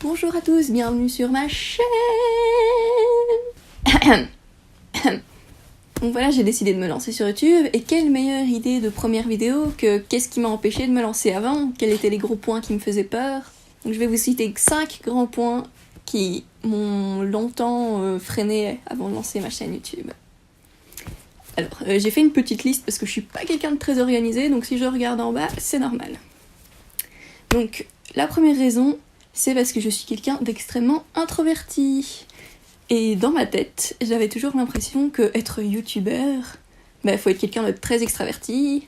Bonjour à tous, bienvenue sur ma chaîne. Donc voilà, j'ai décidé de me lancer sur YouTube, et quelle meilleure idée de première vidéo que qu'est-ce qui m'a empêché de me lancer avant, quels étaient les gros points qui me faisaient peur. Donc je vais vous citer 5 grands points qui m'ont longtemps freiné avant de lancer ma chaîne YouTube. Alors, j'ai fait une petite liste parce que je suis pas quelqu'un de très organisé, donc si je regarde en bas, c'est normal. Donc, la première raison, c'est parce que je suis quelqu'un d'extrêmement introverti. Et dans ma tête, j'avais toujours l'impression que être youtubeur, faut être quelqu'un de très extraverti,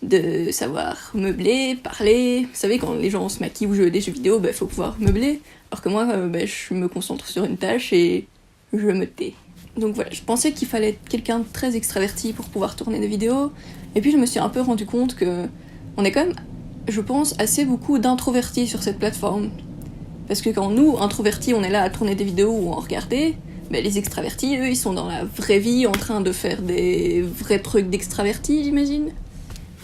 de savoir meubler, parler. Vous savez, quand les gens se maquillent ou jouent des jeux vidéo, faut pouvoir meubler. Alors que moi, je me concentre sur une tâche et je me tais. Donc voilà, je pensais qu'il fallait être quelqu'un de très extraverti pour pouvoir tourner des vidéos. Et puis je me suis un peu rendu compte que on est quand même, je pense, assez beaucoup d'introvertis sur cette plateforme. Parce que quand nous, introvertis, on est là à tourner des vidéos ou à en regarder, les extravertis, eux, ils sont dans la vraie vie en train de faire des vrais trucs d'extravertis, j'imagine.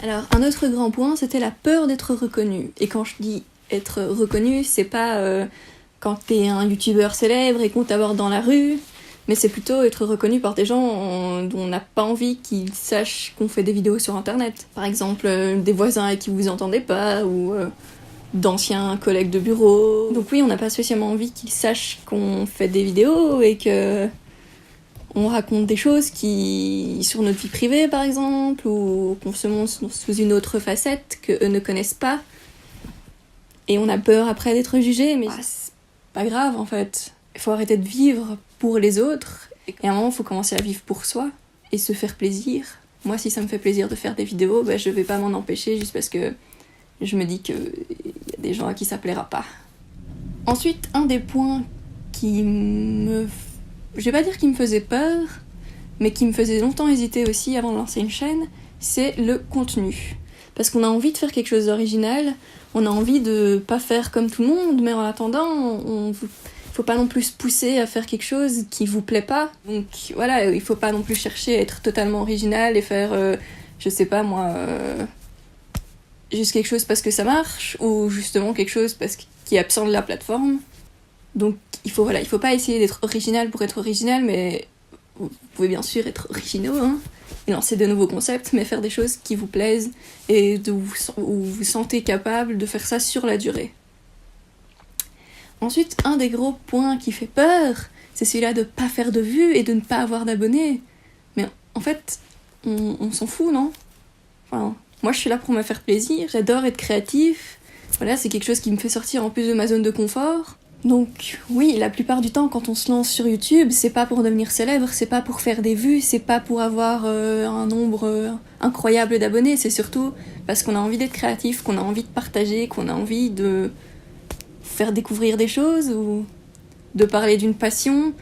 Alors, un autre grand point, c'était la peur d'être reconnu. Et quand je dis être reconnu, c'est pas quand t'es un youtubeur célèbre et qu'on t'aborde dans la rue, mais c'est plutôt être reconnu par des gens dont on n'a pas envie qu'ils sachent qu'on fait des vidéos sur internet. Par exemple, des voisins avec qui vous entendez pas, ou d'anciens collègues de bureau. Donc oui, on n'a pas spécialement envie qu'ils sachent qu'on fait des vidéos et que on raconte des choses sur notre vie privée, par exemple, ou qu'on se montre sous une autre facette qu'eux ne connaissent pas. Et on a peur après d'être jugé, mais c'est pas grave en fait. Il faut arrêter de vivre pour les autres, et à un moment, il faut commencer à vivre pour soi et se faire plaisir. Moi, si ça me fait plaisir de faire des vidéos, je vais pas m'en empêcher juste parce que je me dis qu'il y a des gens à qui ça plaira pas. Ensuite, un des points qui me... Je vais pas dire qu'il me faisait peur, mais qui me faisait longtemps hésiter aussi avant de lancer une chaîne, c'est le contenu. Parce qu'on a envie de faire quelque chose d'original, on a envie de pas faire comme tout le monde, mais en attendant, faut pas non plus se pousser à faire quelque chose qui vous plaît pas. Donc voilà, il faut pas non plus chercher à être totalement original et faire, je sais pas moi... juste quelque chose parce que ça marche, ou justement quelque chose qui est absent de la plateforme. Donc il faut pas essayer d'être original pour être original, mais vous pouvez bien sûr être originaux, et lancer de nouveaux concepts, mais faire des choses qui vous plaisent et où vous vous sentez capable de faire ça sur la durée. Ensuite, un des gros points qui fait peur, c'est celui-là de pas faire de vues et de ne pas avoir d'abonnés. Mais en fait, on s'en fout, non ? Enfin, moi, je suis là pour me faire plaisir, j'adore être créatif. Voilà, c'est quelque chose qui me fait sortir en plus de ma zone de confort. Donc oui, la plupart du temps, quand on se lance sur YouTube, c'est pas pour devenir célèbre, c'est pas pour faire des vues, c'est pas pour avoir un nombre incroyable d'abonnés, c'est surtout parce qu'on a envie d'être créatif, qu'on a envie de partager, qu'on a envie de faire découvrir des choses ou de parler d'une passion.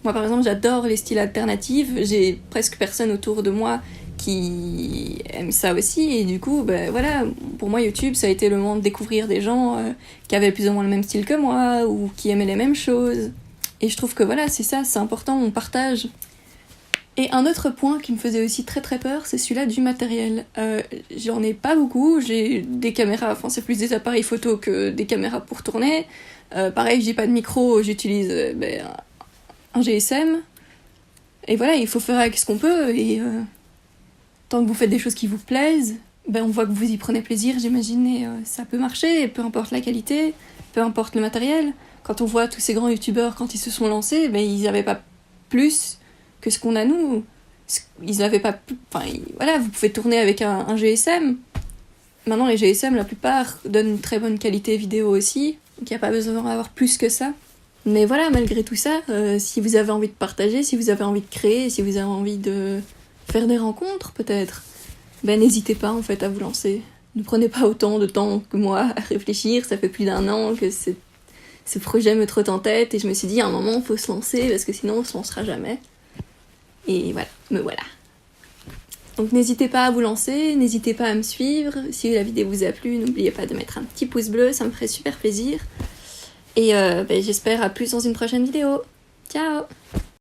Moi, par exemple, j'adore les styles alternatifs, j'ai presque personne autour de moi qui aiment ça aussi, et du coup, voilà, pour moi, YouTube, ça a été le moment de découvrir des gens qui avaient plus ou moins le même style que moi, ou qui aimaient les mêmes choses. Et je trouve que voilà, c'est ça, c'est important, on partage. Et un autre point qui me faisait aussi très très peur, c'est celui-là du matériel. J'en ai pas beaucoup, j'ai des caméras, enfin c'est plus des appareils photo que des caméras pour tourner. Pareil, j'ai pas de micro, j'utilise un GSM. Et voilà, il faut faire avec ce qu'on peut, et tant que vous faites des choses qui vous plaisent, on voit que vous y prenez plaisir, j'imagine, et ça peut marcher, et peu importe la qualité, peu importe le matériel. Quand on voit tous ces grands youtubeurs, quand ils se sont lancés, ils n'avaient pas plus que ce qu'on a nous. Ils n'avaient pas plus... Enfin, voilà, vous pouvez tourner avec un GSM. Maintenant, les GSM, la plupart, donnent une très bonne qualité vidéo aussi, donc il n'y a pas besoin d'en avoir plus que ça. Mais voilà, malgré tout ça, si vous avez envie de partager, si vous avez envie de créer, si vous avez envie de faire des rencontres, peut-être, n'hésitez pas, en fait, à vous lancer. Ne prenez pas autant de temps que moi à réfléchir, ça fait plus d'1 an que ce projet me trotte en tête, et je me suis dit, à un moment, il faut se lancer, parce que sinon, on se lancera jamais. Et voilà, me voilà. Donc n'hésitez pas à vous lancer, n'hésitez pas à me suivre. Si la vidéo vous a plu, n'oubliez pas de mettre un petit pouce bleu, ça me ferait super plaisir. Et j'espère à plus dans une prochaine vidéo. Ciao!